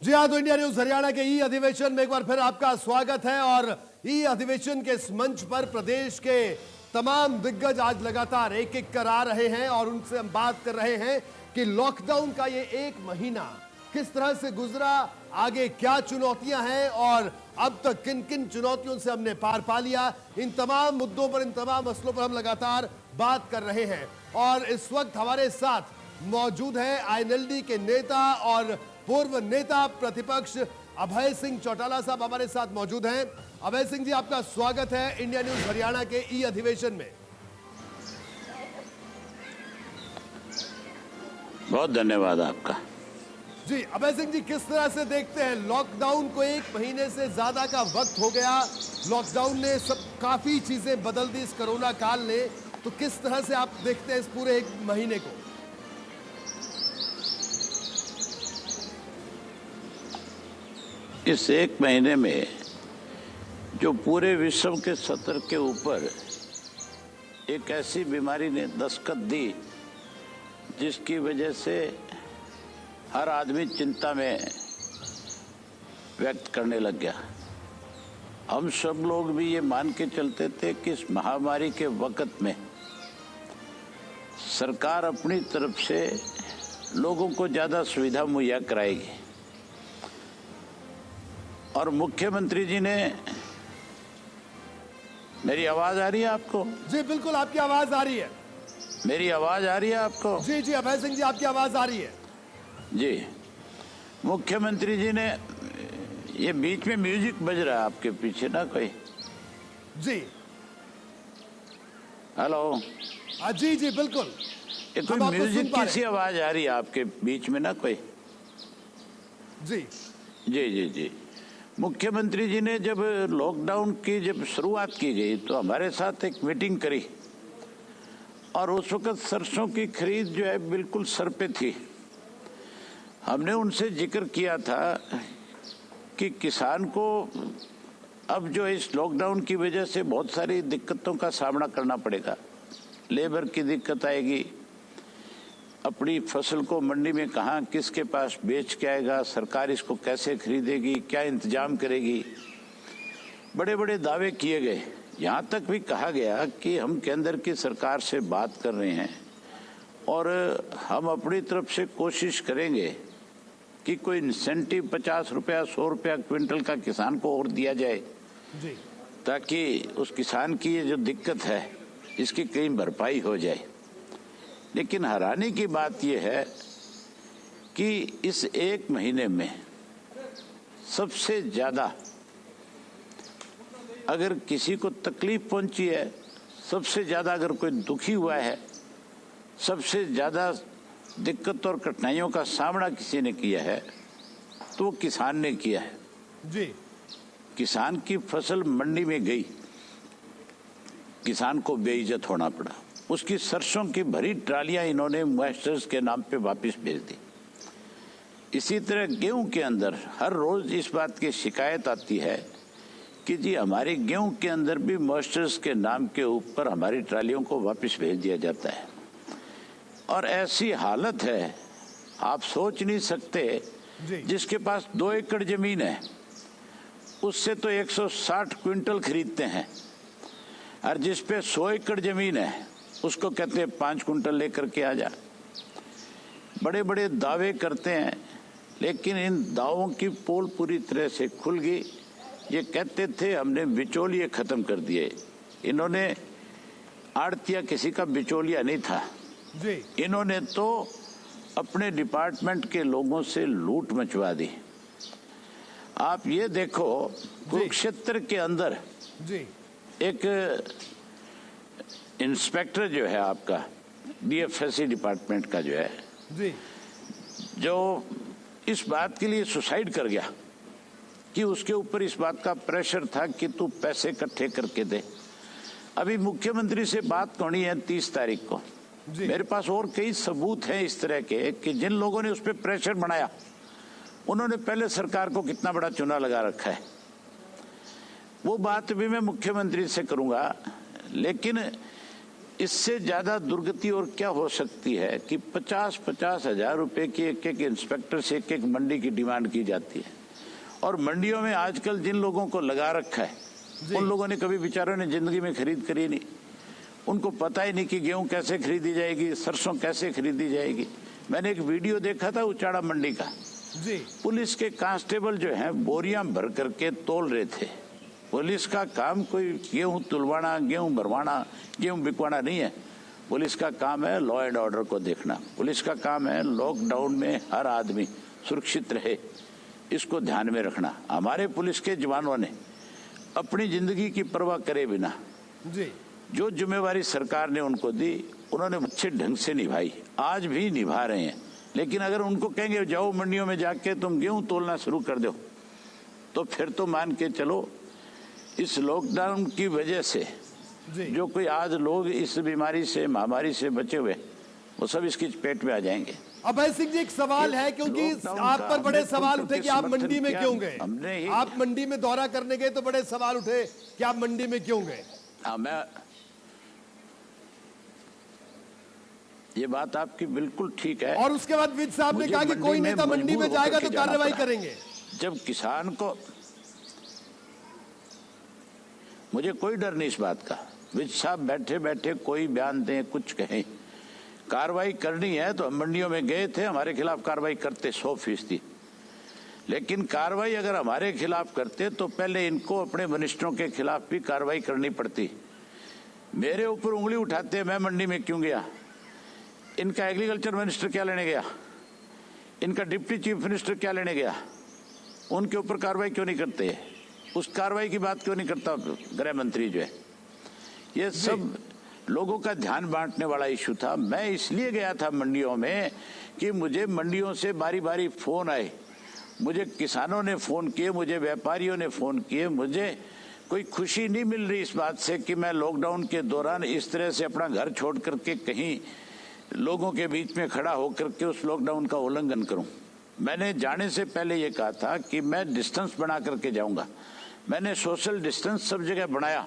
जी हाँ, तो India news Haryana के ई अधिवेशन में एक बार फिर आपका स्वागत है। और ई अधिवेशन के इस मंच पर प्रदेश के तमाम दिग्गज आज लगातार एक एक कर आ रहे हैं और उनसे हम बात कर रहे हैं कि लॉकडाउन का ये एक महीना किस तरह से गुजरा, आगे क्या चुनौतियां हैं और अब तक किन किन चुनौतियों से हमने पार पा लिया। इन तमाम मुद्दों पर, इन तमाम मसलों पर हम लगातार बात कर रहे हैं। और इस वक्त हमारे साथ मौजूद है आईएनएलडी के नेता और पूर्व नेता प्रतिपक्ष अभय सिंह चौटाला साहब हमारे साथ मौजूद हैं। अभय सिंह जी, आपका स्वागत है इंडिया न्यूज हरियाणा के ई अधिवेशन में। बहुत धन्यवाद आपका। जी अभय सिंह जी, किस तरह से देखते हैं लॉकडाउन को? एक महीने से ज्यादा का वक्त हो गया, लॉकडाउन ने सब काफी चीजें बदल दी इस कोरोना काल ने, तो किस तरह से आप देखते हैं इस पूरे एक महीने को? इस एक महीने में जो पूरे विश्व के सतर के ऊपर एक ऐसी बीमारी ने दस्तक दी जिसकी वजह से हर आदमी चिंता में व्यक्त करने लग गया। हम सब लोग भी ये मान के चलते थे कि इस महामारी के वक्त में सरकार अपनी तरफ से लोगों को ज़्यादा सुविधा मुहैया कराएगी। और मुख्यमंत्री जी ने, मेरी आवाज आ रही है आपको? जी बिल्कुल, आपकी आवाज आ रही है। मेरी आवाज आ रही है आपको? जी जी अभय सिंह जी, आपकी आवाज आ रही है। जी, मुख्यमंत्री जी ने, ये बीच में म्यूजिक बज रहा है आपके पीछे ना कोई? जी हेलो। जी जी बिल्कुल, ये कोई म्यूजिक की सी आवाज आ रही है आपके बीच में ना कोई? जी जी जी जी। मुख्यमंत्री जी ने जब लॉकडाउन की जब शुरुआत की गई तो हमारे साथ एक मीटिंग करी और उस वक्त सरसों की खरीद जो है बिल्कुल सर पे थी। हमने उनसे जिक्र किया था कि किसान को अब जो इस लॉकडाउन की वजह से बहुत सारी दिक्कतों का सामना करना पड़ेगा। लेबर की दिक्कत आएगी, अपनी फसल को मंडी में कहाँ किसके पास बेच के आएगा, सरकार इसको कैसे खरीदेगी, क्या इंतजाम करेगी। बड़े बड़े दावे किए गए, यहाँ तक भी कहा गया कि हम केंद्र की सरकार से बात कर रहे हैं और हम अपनी तरफ से कोशिश करेंगे कि कोई इंसेंटिव 50 रुपया 100 रुपया क्विंटल का किसान को और दिया जाए जी, ताकि उस किसान की ये जो दिक्कत है इसकी कहीं भरपाई हो जाए। लेकिन हैरानी की बात यह है कि इस एक महीने में सबसे ज्यादा अगर किसी को तकलीफ पहुंची है, सबसे ज्यादा अगर कोई दुखी हुआ है, सबसे ज्यादा दिक्कत और कठिनाइयों का सामना किसी ने किया है तो वो किसान ने किया है। जी, किसान की फसल मंडी में गई, किसान को बेइज्जत होना पड़ा। उसकी सरसों की भरी ट्रालियां इन्होंने मास्टर्स के नाम पे वापस भेज दी। इसी तरह गेहूं के अंदर हर रोज इस बात की शिकायत आती है कि जी हमारे गेहूं के अंदर भी मास्टर्स के नाम के ऊपर हमारी ट्रालियों को वापस भेज दिया जाता है। और ऐसी हालत है, आप सोच नहीं सकते, जिसके पास 2 एकड़ जमीन है उससे तो 160 क्विंटल खरीदते हैं और जिस पे 100 एकड़ जमीन है उसको कहते हैं 5 कुंटल लेकर के आ जा। बड़े बड़े दावे करते हैं, लेकिन इन दावों की पोल पूरी तरह से खुल गई। ये कहते थे हमने बिचौलिए खत्म कर दिए, इन्होंने आड़तिया किसी का बिचौलिया नहीं था जी। इन्होंने तो अपने डिपार्टमेंट के लोगों से लूट मचवा दी। आप ये देखो, कुरुक्षेत्र के अंदर जी एक इंस्पेक्टर जो है आपका डीएफएससी डिपार्टमेंट का जो है जी, जो इस बात के लिए सुसाइड कर गया कि उसके ऊपर इस बात का प्रेशर था कि तू पैसे इकट्ठे करके दे। अभी मुख्यमंत्री से बात होनी है 30 तारीख को। मेरे पास और कई सबूत हैं इस तरह के कि जिन लोगों ने उस पर प्रेशर बनाया उन्होंने पहले सरकार को कितना बड़ा चुना लगा रखा है। वो बात भी मैं मुख्यमंत्री से करूंगा। लेकिन इससे ज्यादा दुर्गति और क्या हो सकती है कि 50-50 हजार रुपए की एक इंस्पेक्टर से एक मंडी की डिमांड की जाती है। और मंडियों में आजकल जिन लोगों को लगा रखा है उन लोगों ने कभी बेचारों ने जिंदगी में खरीद करी नहीं। उनको पता ही नहीं कि गेहूं कैसे खरीदी जाएगी, सरसों कैसे खरीदी जाएगी। मैंने एक वीडियो देखा था उचाड़ा मंडी का जी। पुलिस के कांस्टेबल जो हैं बोरियां भर करके तोल रहे थे। पुलिस का काम कोई गेहूं तुलवाना, गेहूं भरवाना, गेहूं बिकवाना नहीं है। पुलिस का काम है लॉ एंड ऑर्डर को देखना। पुलिस का काम है लॉकडाउन में हर आदमी सुरक्षित रहे, इसको ध्यान में रखना। हमारे पुलिस के जवानों ने अपनी जिंदगी की परवाह करे बिना जी जो जिम्मेवारी सरकार ने उनको दी उन्होंने अच्छे ढंग से निभाई, आज भी निभा रहे हैं। लेकिन अगर उनको कहेंगे जाओ मंडियों में जाके तुम गेहूं तोलना शुरू कर दो, तो फिर तो मान के चलो इस लॉकडाउन की वजह से जो कोई आज लोग इस बीमारी से, महामारी से बचे हुए, वो सब इसकी चपेट में आ जाएंगे। अभय सिंह जी, एक सवाल है, क्योंकि आप पर बड़े सवाल उठे कि आप मंडी में क्यों गए। आप मंडी में दौरा करने गए तो बड़े सवाल उठे कि आप मंडी में क्यों गए। हाँ, ये बात आपकी बिल्कुल ठीक है। और उसके बाद विज साहब ने कहा कि कोई नेता मंडी में जाएगा तो कार्रवाई करेंगे। जब किसान को, मुझे कोई डर नहीं इस बात का। विज साहब बैठे बैठे कोई बयान दें, कुछ कहें, कार्रवाई करनी है तो हम मंडियों में गए थे, हमारे खिलाफ कार्रवाई करते 100%। लेकिन कार्रवाई अगर हमारे खिलाफ करते तो पहले इनको अपने वरिष्ठों के खिलाफ भी कार्रवाई करनी पड़ती। मेरे ऊपर उंगली उठाते मैं मंडी में क्यों गया, इनका एग्रीकल्चर मिनिस्टर क्या लेने गया, इनका डिप्टी चीफ मिनिस्टर क्या लेने गया, उनके ऊपर कार्रवाई क्यों नहीं करते, उस कार्रवाई की बात क्यों नहीं करता गृह मंत्री जो है। ये सब लोगों का ध्यान बांटने वाला इशू था। मैं इसलिए गया था मंडियों में कि मुझे मंडियों से बारी बारी फोन आए, मुझे किसानों ने फोन किए, मुझे व्यापारियों ने फोन किए। मुझे कोई खुशी नहीं मिल रही इस बात से कि मैं लॉकडाउन के दौरान इस तरह से अपना घर छोड़ करके कहीं लोगों के बीच में खड़ा होकर के उस लॉकडाउन का उल्लंघन करूं। मैंने जाने से पहले ये कहा था कि मैं डिस्टेंस बना करके जाऊंगा। मैंने सोशल डिस्टेंस सब जगह बनाया,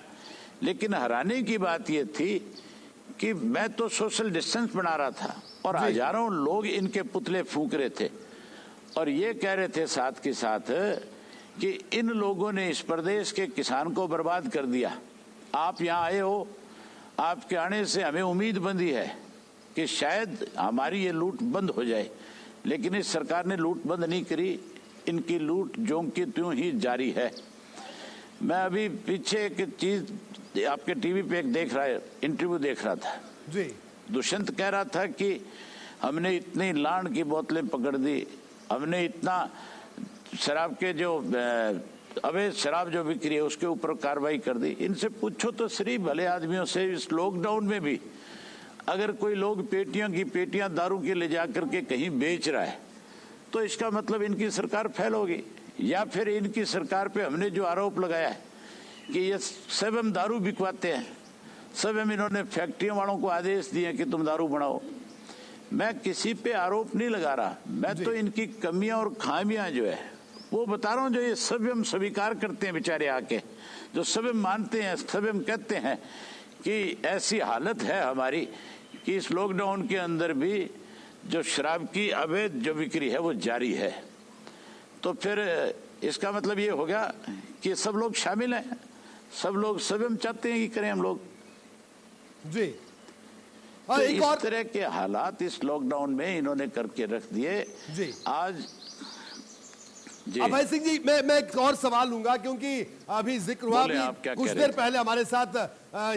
लेकिन हैरानी की बात ये थी कि मैं तो सोशल डिस्टेंस बना रहा था और हजारों लोग इनके पुतले फूंक रहे थे और ये कह रहे थे साथ के साथ कि इन लोगों ने इस प्रदेश के किसान को बर्बाद कर दिया। आप यहाँ आए हो, आपके आने से हमें उम्मीद बंधी है कि शायद हमारी ये लूट बंद हो जाए, लेकिन इस सरकार ने लूट बंद नहीं करी। इनकी लूट ज्यों की त्यों ही जारी है। मैं अभी पीछे एक चीज आपके टीवी पे एक इंटरव्यू देख रहा था जी। दुष्यंत कह रहा था कि हमने इतनी लाण की बोतलें पकड़ दी, हमने इतना शराब के जो अवैध शराब जो बिक्री है उसके ऊपर कार्रवाई कर दी। इनसे पूछो तो शरीफ भले आदमियों से, इस लॉकडाउन में भी अगर कोई लोग पेटियों की पेटियां दारू की ले जा करके कहीं बेच रहा है तो इसका मतलब इनकी सरकार फेल होगी। या फिर इनकी सरकार पे हमने जो आरोप लगाया है कि ये सब हम दारू बिकवाते हैं, सब हम इन्होंने फैक्ट्रियों वालों को आदेश दिए कि तुम दारू बनाओ। मैं किसी पे आरोप नहीं लगा रहा, मैं तो इनकी कमियां और खामियां जो है वो बता रहा हूं। जो ये सब हम स्वीकार करते हैं बेचारे आके, जो सब हम मानते हैं, सब हम कहते हैं कि ऐसी हालत है हमारी कि इस लॉकडाउन के अंदर भी जो शराब की अवैध जो बिक्री है वो जारी है। तो फिर इसका मतलब ये होगा कि सब लोग शामिल हैं, सब लोग सब हम चाहते हैं कि करें हम लोग जी। तो इस तरह के हालात इस लॉकडाउन में इन्होंने करके रख दिए जी। आज जी। अभय सिंह जी, मैं एक और सवाल लूंगा, क्योंकि अभी जिक्र हुआ कुछ देर पहले हमारे साथ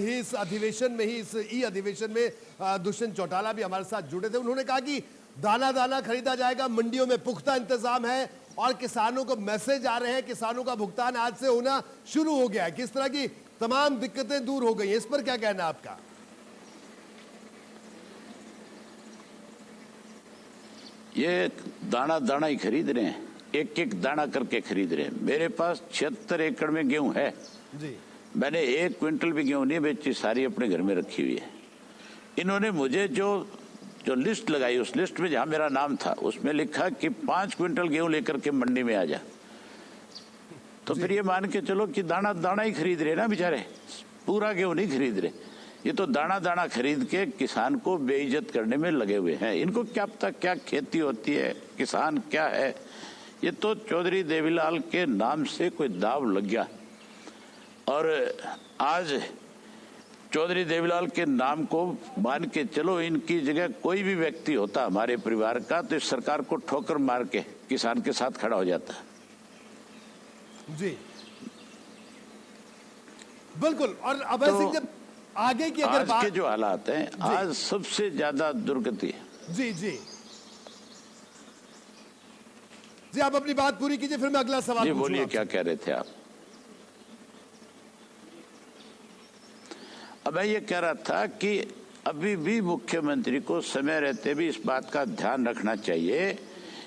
ही इस अधिवेशन में, ही इस ई अधिवेशन में दुष्यंत चौटाला भी हमारे साथ जुड़े थे। उन्होंने कहा कि दाना दाना खरीदा जाएगा, मंडियों में पुख्ता इंतजाम है और किसानों को मैसेज आ रहे हैं, किसानों का भुगतान आज से होना शुरू हो गया है। किस तरह की तमाम दिक्कतें दूर हो गई हैं, इस पर क्या कहना है आपका? ये दाना दाना ही खरीद रहे हैं, एक एक दाना करके खरीद रहे हैं। मेरे पास 76 एकड़ में गेहूं है जी। मैंने 1 क्विंटल भी गेहूं नहीं बेची, सारी अपने घर में रखी हुई है। इन्होंने मुझे जो लिस्ट लगाई, उस लिस्ट में जहां मेरा नाम था उसमें लिखा कि 5 क्विंटल गेहूं लेकर के मंडी में आ जा। तो फिर ये मान के चलो कि दाना दाना ही खरीद रहे ना बेचारे, पूरा गेहूं नहीं खरीद रहे। ये तो दाना दाना खरीद के किसान को बेइज्जत करने में लगे हुए हैं। इनको क्या पता क्या खेती होती है, किसान क्या है। ये तो चौधरी देवीलाल के नाम से कोई दाव लग गया और आज चौधरी देवीलाल के नाम को मान के चलो, इनकी जगह कोई भी व्यक्ति होता हमारे परिवार का तो इस सरकार को ठोकर मार के किसान के साथ खड़ा हो जाता। जी बिल्कुल। और अभय सिंह जब आगे की अगर आज के जो हालात हैं, आज सबसे ज्यादा दुर्गति है। जी जी जी, आप अपनी बात पूरी कीजिए, फिर मैं अगला सवाल जी पूछूंगा बोलिए, आपसे। क्या कह रहे थे आप? अब मैं ये कह रहा था कि अभी भी मुख्यमंत्री को समय रहते भी इस बात का ध्यान रखना चाहिए।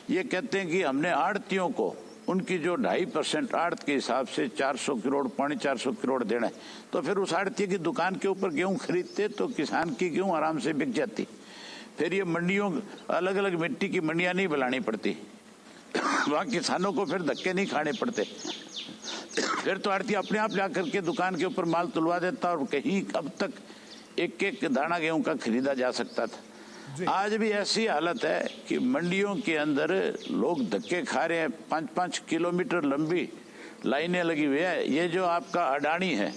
ये कहते हैं कि हमने आड़तियों को उनकी जो 2.5% आड़त के हिसाब से 400 करोड़ 450 करोड़ देना है, तो फिर उस आड़ती की दुकान के ऊपर गेहूं खरीदते तो किसान की गेहूं आराम से बिक जाती। फिर ये मंडियों, अलग अलग मिट्टी की मंडियां नहीं बनानी पड़ती, वहाँ किसानों को फिर धक्के नहीं खाने पड़ते। फिर तो आड़ती अपने आप ला करके दुकान के ऊपर माल तुलवा देता और कहीं अब तक एक एक दाना गेहूं का खरीदा जा सकता था। आज भी ऐसी हालत है कि मंडियों के अंदर लोग धक्के खा रहे हैं। 5-5 किलोमीटर लंबी लाइनें लगी हुई है। ये जो आपका अडानी है,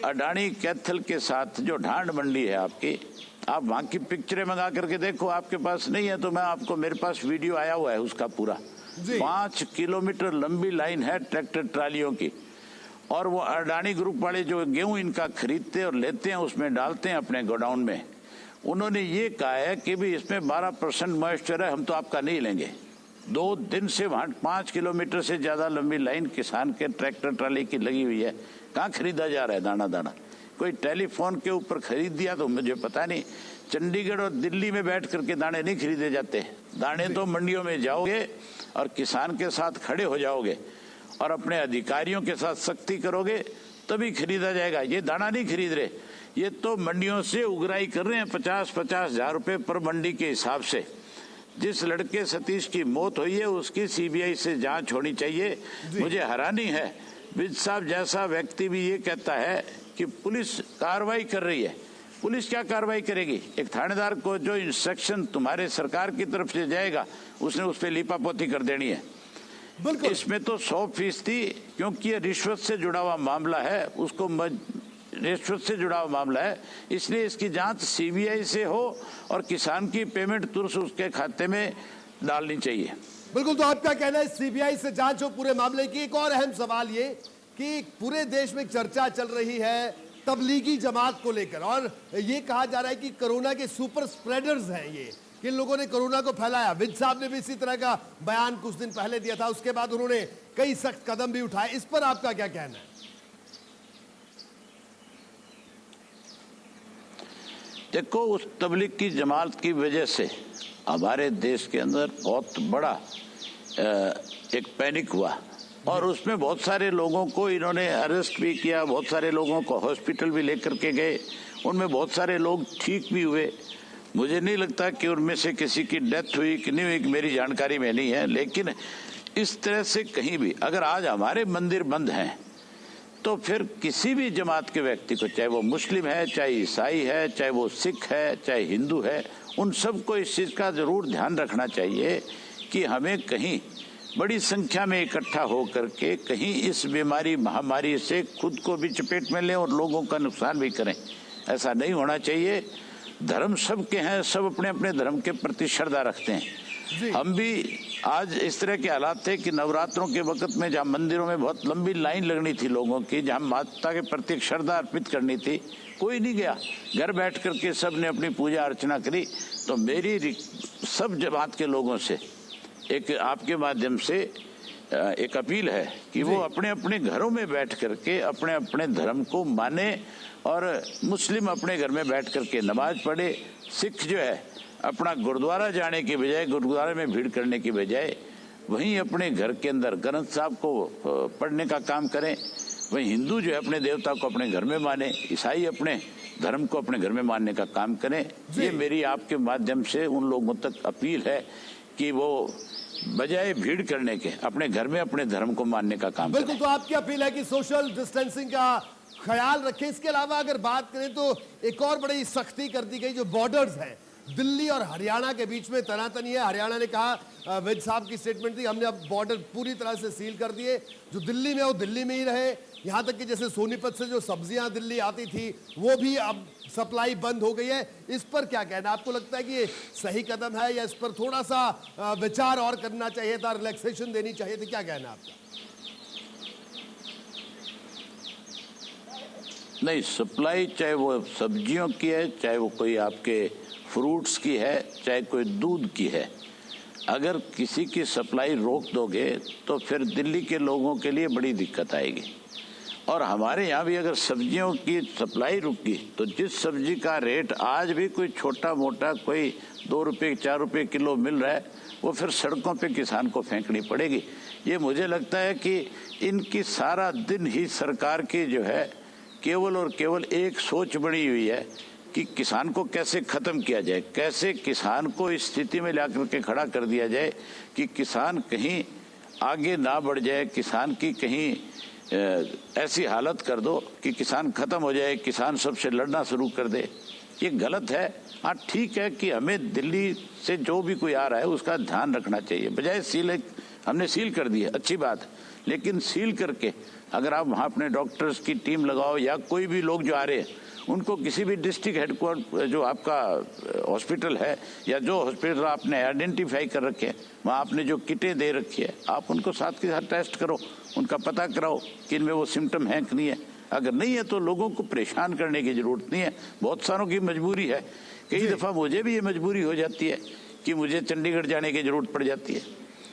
अडानी कैथल के साथ जो ढांड मंडी है आपकी, आप वहाँ की पिक्चरें मंगा करके देखो। आपके पास नहीं है तो मैं आपको, मेरे पास वीडियो आया हुआ है उसका पूरा। 5 किलोमीटर लंबी लाइन है ट्रैक्टर ट्रालियों की, और वो अडानी ग्रुप वाले जो गेहूं इनका खरीदते और लेते हैं उसमें डालते हैं अपने गोडाउन में। उन्होंने ये कहा है कि भी इसमें 12% मॉइस्चर है, हम तो आपका नहीं लेंगे। 2 दिन से वहाँ 5 किलोमीटर से ज्यादा लंबी लाइन किसान के ट्रैक्टर ट्राली की लगी हुई है। कहाँ खरीदा जा रहा है दाना दाना? कोई टेलीफोन के ऊपर खरीद दिया तो मुझे पता नहीं। चंडीगढ़ और दिल्ली में बैठ करके दाने नहीं खरीदे जाते। दाने तो मंडियों में जाओगे और किसान के साथ खड़े हो जाओगे और अपने अधिकारियों के साथ सख्ती करोगे तभी खरीदा जाएगा। ये दाना नहीं खरीद रहे, ये तो मंडियों से उगराई कर रहे हैं 50-50 हजार रुपए पर मंडी के हिसाब से। जिस लड़के सतीश की मौत हुई है उसकी सीबीआई से जांच होनी चाहिए। मुझे हैरानी है, विज साहब जैसा व्यक्ति भी ये कहता है कि पुलिस कार्रवाई कर रही है। पुलिस क्या कार्रवाई करेगी? एक थानेदार को जो इंस्ट्रक्शन तुम्हारे सरकार की तरफ से जाएगा उसने उस पर लीपापोती कर देनी है। इसमें तो 100%, क्योंकि ये रिश्वत से जुड़ा हुआ मामला है, उसको रिश्वत से जुड़ा हुआ मामला है, इसलिए इसकी जांच सीबीआई से हो और किसान की पेमेंट तुरंत उसके खाते में डालनी चाहिए। बिल्कुल। तो आपका कहना है सीबीआई से जांच हो पूरे मामले की। एक और अहम सवाल ये कि पूरे देश में चर्चा चल रही है तबलीगी जमात को लेकर, और ये कहा जा रहा है कि कोरोना के सुपर स्प्रेडर्स हैं ये, किन लोगों ने कोरोना को फैलाया। विज साहब ने भी इसी तरह का बयान कुछ दिन पहले दिया था, उसके बाद उन्होंने कई सख्त कदम भी उठाए। इस पर आपका क्या कहना है? देखो, उस तबलीग की जमात की वजह से हमारे देश के अंदर बहुत बड़ा एक पैनिक हुआ और उसमें बहुत सारे लोगों को इन्होंने अरेस्ट भी किया, बहुत सारे लोगों को हॉस्पिटल भी लेकर के गए, उनमें बहुत सारे लोग ठीक भी हुए। मुझे नहीं लगता कि उनमें से किसी की डेथ हुई कि नहीं हुई, मेरी जानकारी में नहीं है। लेकिन इस तरह से कहीं भी अगर आज हमारे मंदिर बंद हैं तो फिर किसी भी जमात के व्यक्ति को, चाहे वो मुस्लिम है, चाहे ईसाई है, चाहे वो सिख है, चाहे हिंदू है, उन सबको इस चीज़ का ज़रूर ध्यान रखना चाहिए कि हमें कहीं बड़ी संख्या में इकट्ठा होकर के कहीं इस बीमारी महामारी से खुद को भी चपेट में लें और लोगों का नुकसान भी करें। ऐसा नहीं होना चाहिए। धर्म सबके हैं, सब अपने अपने धर्म के प्रति श्रद्धा रखते हैं। हम भी आज इस तरह के हालात थे कि नवरात्रों के वक्त में जहाँ मंदिरों में बहुत लंबी लाइन लगनी थी लोगों की, जहाँ माता के प्रति श्रद्धा अर्पित करनी थी, कोई नहीं गया, घर बैठ करके सब ने अपनी पूजा अर्चना करी। तो मेरी सब जमात के लोगों से एक आपके माध्यम से एक अपील है कि वो अपने अपने घरों में बैठ करके अपने अपने धर्म को माने और मुस्लिम अपने घर में बैठ करके नमाज पढ़े। सिख जो है अपना गुरुद्वारा जाने की बजाय, गुरुद्वारे में भीड़ करने की बजाय वहीं अपने घर के अंदर ग्रंथ साहब को पढ़ने का काम करें। वहीं हिंदू जो है अपने देवता को अपने घर में माने, ईसाई अपने धर्म को अपने घर में मानने का काम करें। ये मेरी आपके माध्यम से उन लोगों तक अपील है कि वो बजाय भीड़ करने के अपने घर में अपने धर्म को मानने का काम बिल्कुल। करें। तो आपकी अपील है कि सोशल डिस्टेंसिंग का ख्याल रखें। इसके अलावा अगर बात करें तो एक और बड़ी सख्ती कर दी गई, जो बॉर्डर्स हैं दिल्ली और हरियाणा के बीच में तनातनी है। हरियाणा ने कहा, विज साहब की स्टेटमेंट थी, हमने अब बॉर्डर पूरी तरह से सील कर दिए, जो दिल्ली में वो दिल्ली में ही रहे। यहाँ तक कि जैसे सोनीपत से जो सब्जियां दिल्ली आती थी वो भी अब सप्लाई बंद हो गई है। इस पर क्या कहना, आपको लगता है कि ये सही कदम है या इस पर थोड़ा सा विचार और करना चाहिए था, रिलैक्सेशन देनी चाहिए थी, क्या कहना आपका? नहीं, सप्लाई चाहे वो सब्जियों की है, चाहे वो कोई आपके फ्रूट्स की है, चाहे कोई दूध की है, अगर किसी की सप्लाई रोक दोगे तो फिर दिल्ली के लोगों के लिए बड़ी दिक्कत आएगी। और हमारे यहाँ भी अगर सब्जियों की सप्लाई रुकी तो जिस सब्जी का रेट आज भी कोई छोटा मोटा कोई 2 रुपये 4 रुपये किलो मिल रहा है, वो फिर सड़कों पे किसान को फेंकनी पड़ेगी। ये मुझे लगता है कि इनकी सारा दिन ही सरकार की जो है केवल और केवल एक सोच बनी हुई है कि किसान को कैसे ख़त्म किया जाए, कैसे किसान को इस स्थिति में ला करके खड़ा कर दिया जाए कि किसान कहीं आगे ना बढ़ जाए, किसान की कहीं ऐसी हालत कर दो कि किसान ख़त्म हो जाए, किसान सबसे लड़ना शुरू कर दे। ये गलत है। हाँ, ठीक है कि हमें दिल्ली से जो भी कोई आ रहा है उसका ध्यान रखना चाहिए। बजाय सील, हमने सील कर दी है, अच्छी बात है, लेकिन सील करके अगर आप वहाँ अपने डॉक्टर्स की टीम लगाओ या कोई भी लोग जो आ रहे हैं उनको किसी भी डिस्ट्रिक्ट हेडक्वार्टर जो आपका हॉस्पिटल है या जो हॉस्पिटल आपने आइडेंटिफाई कर रखे हैं वहाँ आपने जो किटें दे रखी है, आप उनको साथ के साथ टेस्ट करो, उनका पता कराओ कि इनमें वो सिम्टम हैं कि नहीं है। अगर नहीं है तो लोगों को परेशान करने की ज़रूरत नहीं है। बहुत सारों की मजबूरी है, कई दफ़ा मुझे भी ये मजबूरी हो जाती है कि मुझे चंडीगढ़ जाने की ज़रूरत पड़ जाती है।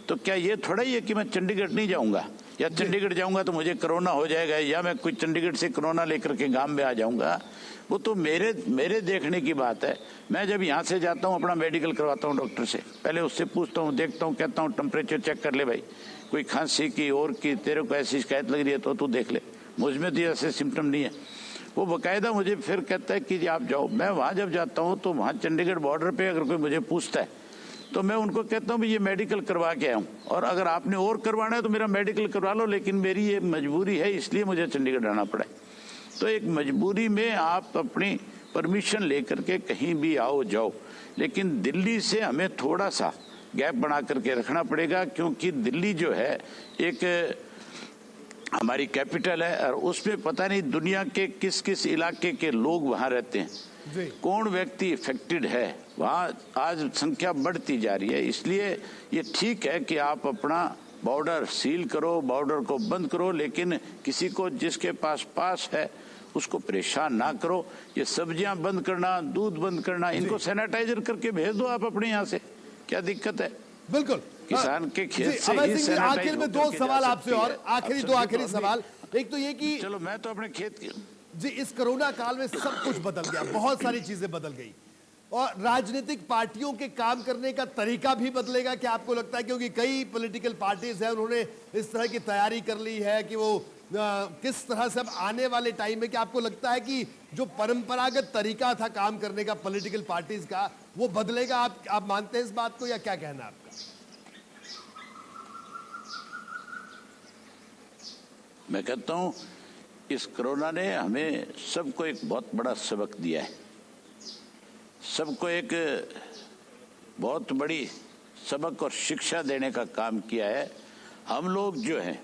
तो क्या ये थोड़ा ही है कि मैं चंडीगढ़ नहीं जाऊंगा या चंडीगढ़ जाऊंगा तो मुझे कोरोना हो जाएगा या मैं कोई चंडीगढ़ से कोरोना लेकर के गांव में आ जाऊंगा? वो तो मेरे देखने की बात है। मैं जब यहाँ से जाता हूँ अपना मेडिकल करवाता हूँ डॉक्टर से, पहले उससे पूछता हूँ, देखता हूँ, कहता हूँ टेम्परेचर चेक कर ले भाई, कोई खांसी की और की तेरे को ऐसी शिकायत लग रही है तो तू देख ले, मुझ में तो ऐसे सिम्टम नहीं है। वो बाकायदा मुझे फिर कहता है कि आप जाओ। मैं वहाँ जब जाता हूँ तो वहाँ चंडीगढ़ बॉर्डर पर अगर कोई मुझे पूछता है तो मैं उनको कहता हूँ ये मेडिकल करवा के आया हूँ, और अगर आपने और करवाना है तो मेरा मेडिकल करवा लो, लेकिन मेरी ये मजबूरी है इसलिए मुझे चंडीगढ़ आना पड़ा। तो एक मजबूरी में आप अपनी परमिशन लेकर के कहीं भी आओ जाओ, लेकिन दिल्ली से हमें थोड़ा सा गैप बना करके रखना पड़ेगा, क्योंकि दिल्ली जो है एक हमारी कैपिटल है और उसमें पता नहीं दुनिया के किस किस इलाके के लोग वहाँ रहते हैं, कौन व्यक्ति इफेक्टेड है, वहाँ आज संख्या बढ़ती जा रही है। इसलिए ये ठीक है कि आप अपना बॉर्डर सील करो, बॉर्डर को बंद करो, लेकिन किसी को जिसके पास है उसको परेशान ना करो। ये सब्जियां बंद करना, दूध बंद करना, इनको सैनिटाइजर करके भेज दो आप अपने यहाँ से, क्या दिक्कत है? बिल्कुल। किसान के खेत से ही सैनिटाइज। आखिर में दो सवाल आपसे और आखिरी सवाल। एक तो ये कि चलो मैं तो अपने खेत की जी, इस कोरोना काल में सब कुछ बदल गया, बहुत सारी चीजें बदल गई और राजनीतिक पार्टियों के काम करने का तरीका भी बदलेगा, क्या आपको लगता है? क्योंकि कई पॉलिटिकल पार्टीज हैं, उन्होंने इस तरह की तैयारी कर ली है कि वो किस तरह से अब आने वाले टाइम में, क्या आपको लगता है कि जो परंपरागत तरीका था काम करने का पॉलिटिकल पार्टीज का, वो बदलेगा? आप मानते हैं इस बात को या क्या कहना है आपका? मैं कहता हूं इस कोरोना ने हमें सबको एक बहुत बड़ा सबक दिया है, सबको एक बहुत बड़ी सबक और शिक्षा देने का काम किया है। हम लोग जो हैं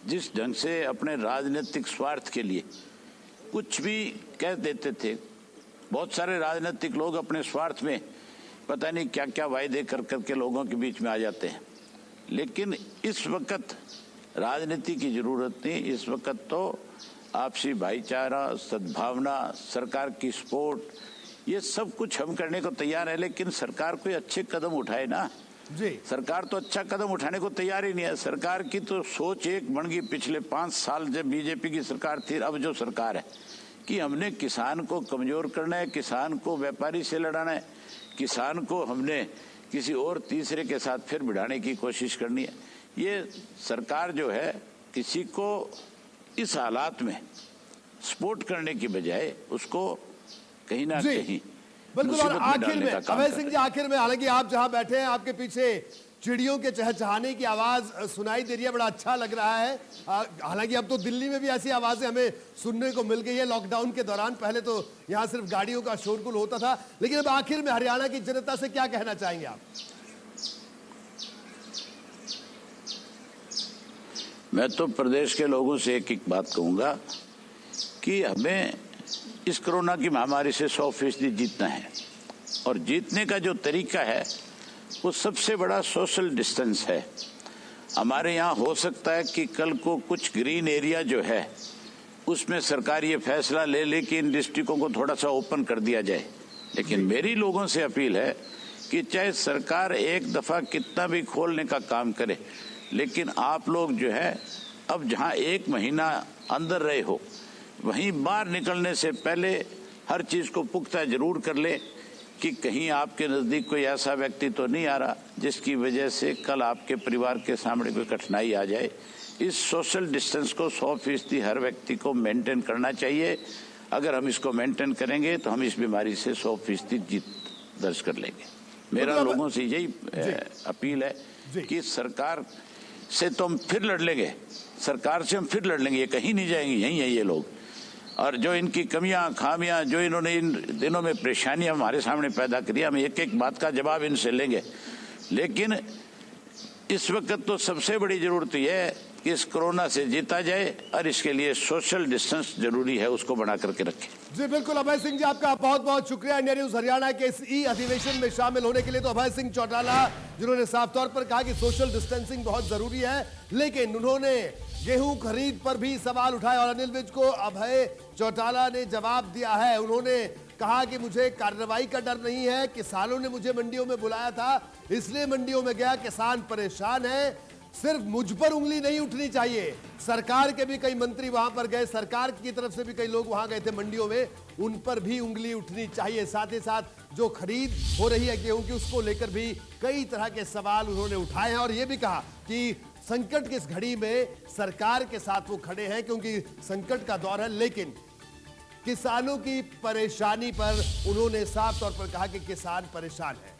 जिस ढंग से अपने राजनीतिक स्वार्थ के लिए कुछ भी कह देते थे, बहुत सारे राजनीतिक लोग अपने स्वार्थ में पता नहीं क्या क्या वायदे कर करके लोगों के बीच में आ जाते हैं, लेकिन इस वक्त राजनीति की जरूरत नहीं। इस वक्त तो आपसी भाईचारा, सद्भावना, सरकार की सपोर्ट, ये सब कुछ हम करने को तैयार है, लेकिन सरकार कोई अच्छे कदम उठाए ना जी। सरकार तो अच्छा कदम उठाने को तैयार ही नहीं है। सरकार की तो सोच एक बन गई पिछले 5 साल जब बीजेपी की सरकार थी, अब जो सरकार है कि हमने किसान को कमजोर करना है, किसान को व्यापारी से लड़ाना है, किसान को हमने किसी और तीसरे के साथ फिर भिड़ाने की कोशिश करनी है। ये सरकार जो है किसी को इस हालात में सपोर्ट करने की बजाय उसको कहीं ना कहीं बिल्कुल। और आखिर में अभय सिंह जी, आखिर में, हालांकि आप जहां बैठे हैं आपके पीछे चिड़ियों के चहचहाने की आवाज सुनाई दे रही है, बड़ा अच्छा लग रहा है। हालांकि अब तो दिल्ली में भी ऐसी आवाजें हमें सुनने को मिल गई है लॉकडाउन के दौरान। पहले तो यहाँ सिर्फ गाड़ियों का शोरगुल होता था, लेकिन अब आखिर में हरियाणा की जनता से क्या कहना चाहेंगे आप? मैं तो प्रदेश के लोगों से एक बात कहूंगा कि हमें इस कोरोना की महामारी से 100% जीतना है, और जीतने का जो तरीका है वो सबसे बड़ा सोशल डिस्टेंस है। हमारे यहाँ हो सकता है कि कल को कुछ ग्रीन एरिया जो है उसमें सरकार ये फैसला ले ले कि इन डिस्ट्रिक्टों को थोड़ा सा ओपन कर दिया जाए, लेकिन मेरी लोगों से अपील है कि चाहे सरकार एक दफा कितना भी खोलने का काम करे, लेकिन आप लोग जो है अब जहाँ 1 महीना अंदर रहे हो वहीं बाहर निकलने से पहले हर चीज को पुख्ता जरूर कर ले कि कहीं आपके नजदीक कोई ऐसा व्यक्ति तो नहीं आ रहा जिसकी वजह से कल आपके परिवार के सामने कोई कठिनाई आ जाए। इस सोशल डिस्टेंस को 100% हर व्यक्ति को मेंटेन करना चाहिए। अगर हम इसको मेंटेन करेंगे तो हम इस बीमारी से 100% जीत दर्ज कर लेंगे। मेरा लोगों से यही अपील है कि सरकार से तो हम फिर लड़ लेंगे, सरकार से हम फिर लड़ लेंगे, ये कहीं नहीं जाएंगे, यही है ये लोग। और जो इनकी कमियां खामियां, जो इन्होंने इन दिनों में परेशानियां हमारे सामने पैदा करी, हम एक एक बात का जवाब इनसे लेंगे। लेकिन इस वक्त तो सबसे बड़ी जरूरत यह है कि इस कोरोना से जीता जाए, और इसके लिए सोशल डिस्टेंस जरूरी है, उसको बना करके रखें। जी बिल्कुल अभय सिंह जी, आपका बहुत बहुत शुक्रिया इंडिया न्यूज हरियाणा के इस ई अधिवेशन में शामिल होने के लिए। तो अभय सिंह चौटाला जिन्होंने साफ तौर पर कहा कि सोशल डिस्टेंसिंग बहुत जरूरी है, लेकिन उन्होंने गेहूं खरीद पर भी सवाल उठाए और अनिल विज को अभय चौटाला ने जवाब दिया है। उन्होंने कहा कि मुझे कार्रवाई का डर नहीं है, किसानों ने मुझे मंडियों में बुलाया था इसलिए मंडियों में गया, किसान परेशान है, सिर्फ मुझ पर उंगली नहीं उठनी चाहिए। सरकार के भी कई मंत्री वहां पर गए, सरकार की तरफ से भी कई लोग वहां गए थे मंडियों में, उन पर भी उंगली उठनी चाहिए। साथ ही साथ जो खरीद हो रही है गेहूं की उसको लेकर भी कई तरह के सवाल उन्होंने उठाए हैं, और ये भी कहा कि संकट की इस घड़ी में सरकार के साथ वो खड़े हैं क्योंकि संकट का दौर है, लेकिन किसानों की परेशानी पर उन्होंने साफ तौर पर कहा कि किसान परेशान है।